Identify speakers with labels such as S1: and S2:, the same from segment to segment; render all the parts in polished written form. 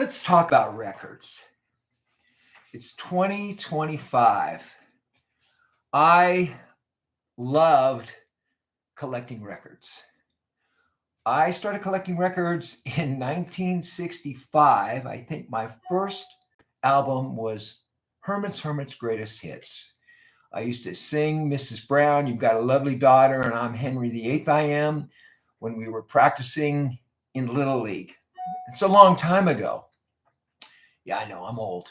S1: Let's talk about records. It's 2025. I loved collecting records. I started collecting records in 1965. I think my first album was Herman's Greatest Hits. I used to sing Mrs. Brown, You've Got a Lovely Daughter, and I'm Henry VIII I Am when we were practicing in Little League. It's a long time ago. Yeah, I know, I'm old.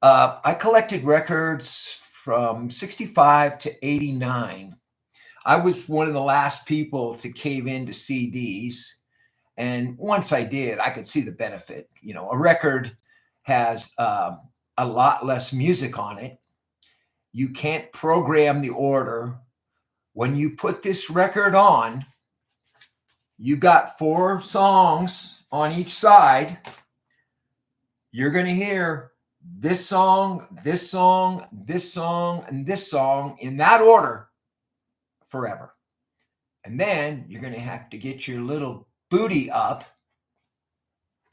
S1: I collected records from 65 to 89. I was one of the last people to cave into CDs. And once I did, I could see the benefit. You know, a record has a lot less music on it. You can't program the order. When you put this record on, you've got 4 songs on each side. You're going to hear this song, this song, this song, and this song in that order forever. And then you're going to have to get your little booty up,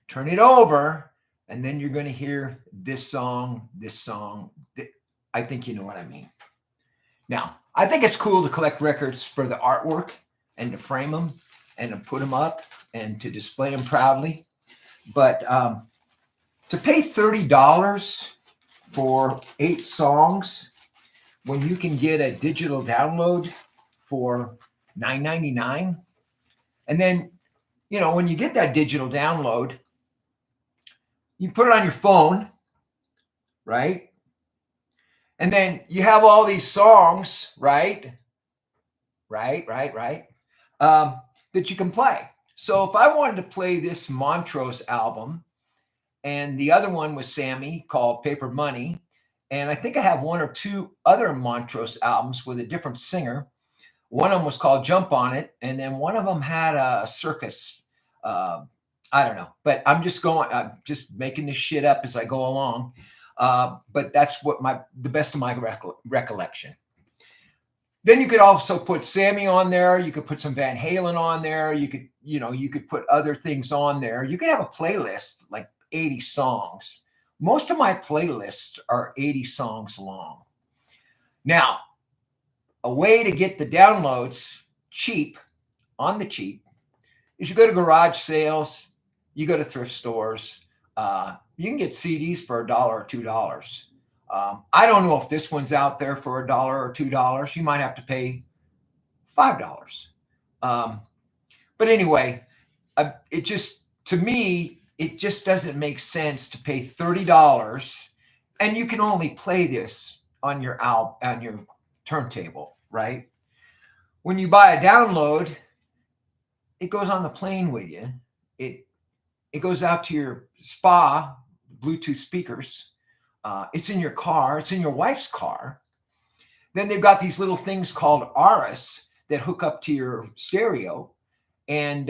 S1: turn it over, and then you're going to hear this song, this song. I think you know what I mean. Now, I think it's cool to collect records for the artwork and to frame them and to put them up and to display them proudly. But to pay $30 for 8 songs when you can get a digital download for $9.99, and then, you know, when you get that digital download, you put it on your phone, right? And then you have all these songs, right? That you can play. So if I wanted to play this Montrose album, and the other one was Sammy called Paper Money, and I think I have 1 or 2 other Montrose albums with a different singer. One of them was called Jump on It, and then one of them had a circus. I don't know, but I'm just making this shit up as I go along. But that's what the best of my recollection. Then you could also put Sammy on there. You could put some Van Halen on there. You could put other things on there. You could have a playlist like 80 songs. Most of my playlists are 80 songs long. Now, a way to get the downloads cheap, on the cheap, is you go to garage sales, you go to thrift stores. You can get CDs for $1 or $2. I don't know if this one's out there for $1 or $2. You might have to pay $5. But anyway, to me, it just doesn't make sense to pay $30 and you can only play this on your turntable, right? When you buy a download, it goes on the plane with you. It goes out to your spa, Bluetooth speakers. It's in your car. It's in your wife's car. Then they've got these little things called ARIS that hook up to your stereo. And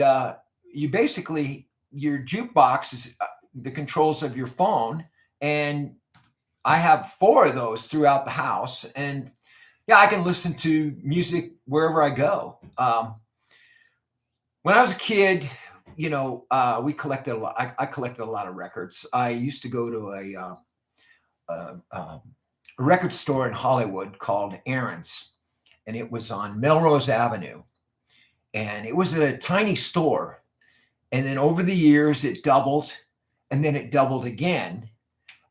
S1: your jukebox is the controls of your phone. And I have 4 of those throughout the house. And yeah, I can listen to music wherever I go. When I was a kid, we collected a lot. I collected a lot of records. I used to go to a record store in Hollywood called Aaron's, and it was on Melrose Avenue. And it was a tiny store. And then over the years, it doubled, and then it doubled again.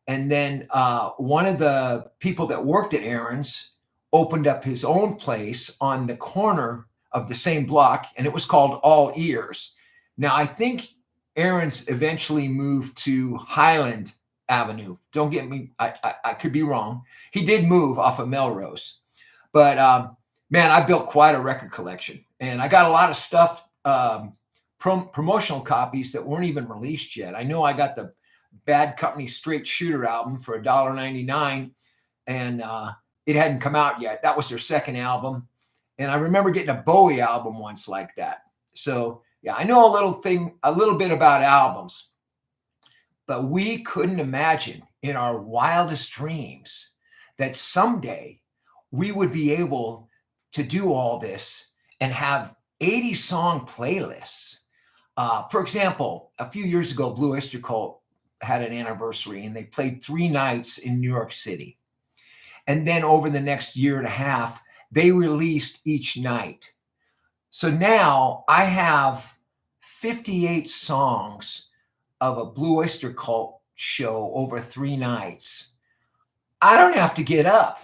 S1: And then one of the people that worked at Aaron's opened up his own place on the corner of the same block, and it was called All Ears. Now, I think Aaron's eventually moved to Highland Avenue. Don't get me, I could be wrong. He did move off of Melrose. But, man, I built quite a record collection. And I got a lot of stuff, promotional copies that weren't even released yet. I know I got the Bad Company Straight Shooter album for $1.99, and it hadn't come out yet. That was their second album. And I remember getting a Bowie album once like that. So, yeah, I know a little bit about albums, but we couldn't imagine in our wildest dreams that someday we would be able to do all this and have 80 song playlists. For example, a few years ago, Blue Oyster Cult had an anniversary, and they played 3 nights in New York City. And then over the next year and a half, they released each night. So now I have 58 songs of a Blue Oyster Cult show over 3 nights. I don't have to get up.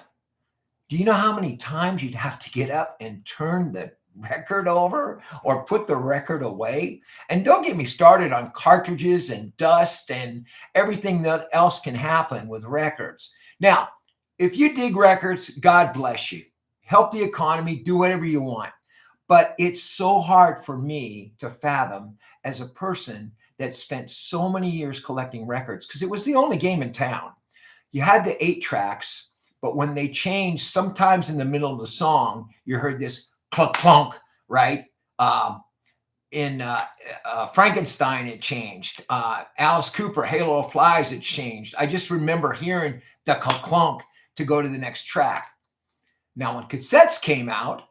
S1: Do you know how many times you'd have to get up and turn the record over or put the record away? And don't get me started on cartridges and dust and everything that else can happen with records. Now, if you dig records, God bless you. Help the economy, do whatever you want. But it's so hard for me to fathom as a person that spent so many years collecting records, because it was the only game in town. You had the 8 tracks, but when they changed, sometimes in the middle of the song, you heard this clunk clunk, right? In Frankenstein, it changed. Alice Cooper, Halo of Flies, it changed. I just remember hearing the clunk clunk to go to the next track. Now, when cassettes came out,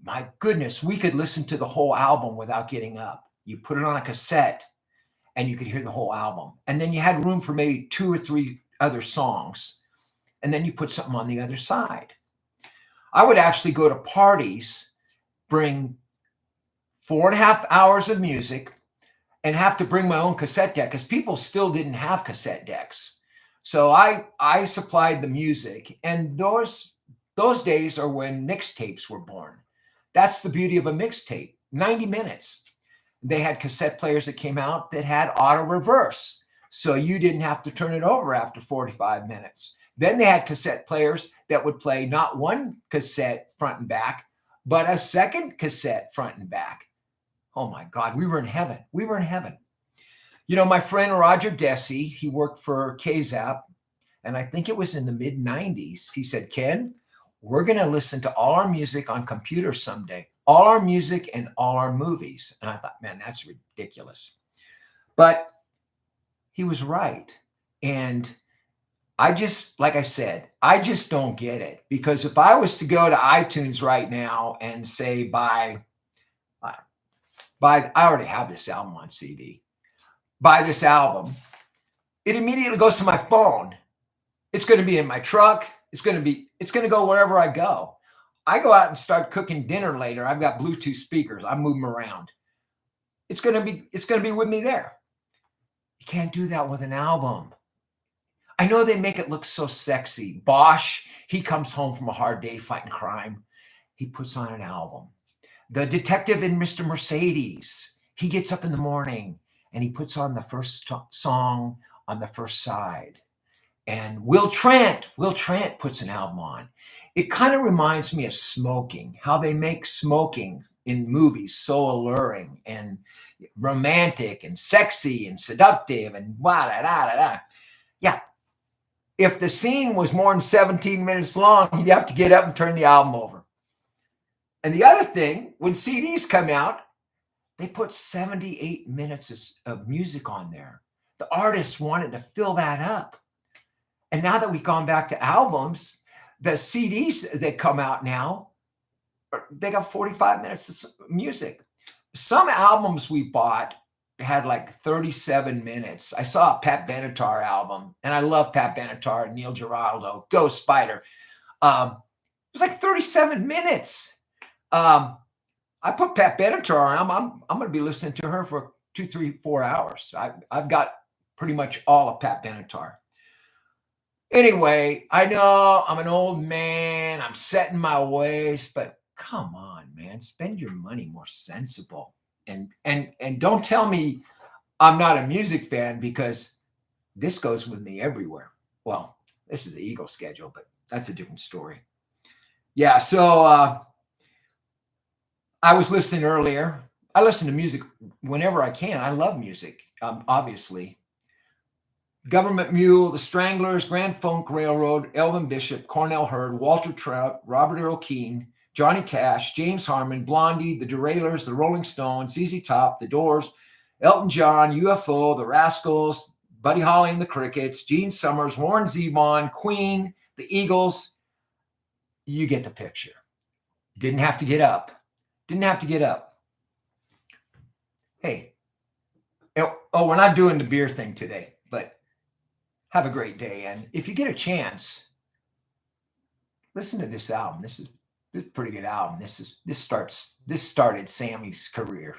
S1: my goodness, we could listen to the whole album without getting up. You put it on a cassette and you could hear the whole album. And then you had room for maybe 2 or 3 other songs. And then you put something on the other side. I would actually go to parties, bring 4.5 hours of music, and have to bring my own cassette deck because people still didn't have cassette decks. So I supplied the music. And those days are when mixtapes were born. That's the beauty of a mixtape, 90 minutes. They had cassette players that came out that had auto reverse. So you didn't have to turn it over after 45 minutes. Then they had cassette players that would play not one cassette front and back, but a second cassette front and back. Oh my God, we were in heaven. We were in heaven. You know, my friend Roger Desi, he worked for KZAP, and I think it was in the mid 90s. He said, Ken, we're going to listen to all our music on computers someday, all our music and all our movies. And I thought, man, that's ridiculous. But he was right. And I just, like I said, I just don't get it. Because if I was to go to iTunes right now and say I already have this album on CD, buy this album, it immediately goes to my phone. It's going to be in my truck. It's going to go wherever I go. I go out and start cooking dinner later. I've got Bluetooth speakers. I move them around. It's going to be with me there. You can't do that with an album. I know they make it look so sexy. Bosch, he comes home from a hard day fighting crime. He puts on an album. The detective in Mr. Mercedes, he gets up in the morning and he puts on the first song on the first side. And Will Trent puts an album on. It kind of reminds me of smoking, how they make smoking in movies so alluring and romantic and sexy and seductive and da-da-da-da-da. Yeah. If the scene was more than 17 minutes long, you'd have to get up and turn the album over. And the other thing, when CDs come out, they put 78 minutes of music on there. The artists wanted to fill that up. And now that we've gone back to albums, the CDs that come out now, they got 45 minutes of music. Some albums we bought had like 37 minutes. I saw a Pat Benatar album, and I love Pat Benatar and Neil Giraldo, Go Spider. It was like 37 minutes. I put Pat Benatar on. I'm going to be listening to her for 2, 3, 4 hours. I've got pretty much all of Pat Benatar. Anyway, I know I'm an old man. I'm set in my ways, but come on, man, spend your money more sensible. And don't tell me I'm not a music fan, because this goes with me everywhere. Well, this is the Eagle schedule, but that's a different story. Yeah, so I was listening earlier. I listen to music whenever I can. I love music, obviously. Government Mule, The Stranglers, Grand Funk Railroad, Elvin Bishop, Cornell Hurd, Walter Trout, Robert Earl Keen, Johnny Cash, James Harmon, Blondie, The Derailers, The Rolling Stones, ZZ Top, The Doors, Elton John, UFO, The Rascals, Buddy Holly and the Crickets, Gene Summers, Warren Zevon, Queen, The Eagles. You get the picture. Didn't have to get up. Hey, oh, we're not doing the beer thing today. But have a great day. And if you get a chance, listen to this album. This is a pretty good album. This started Sammy's career.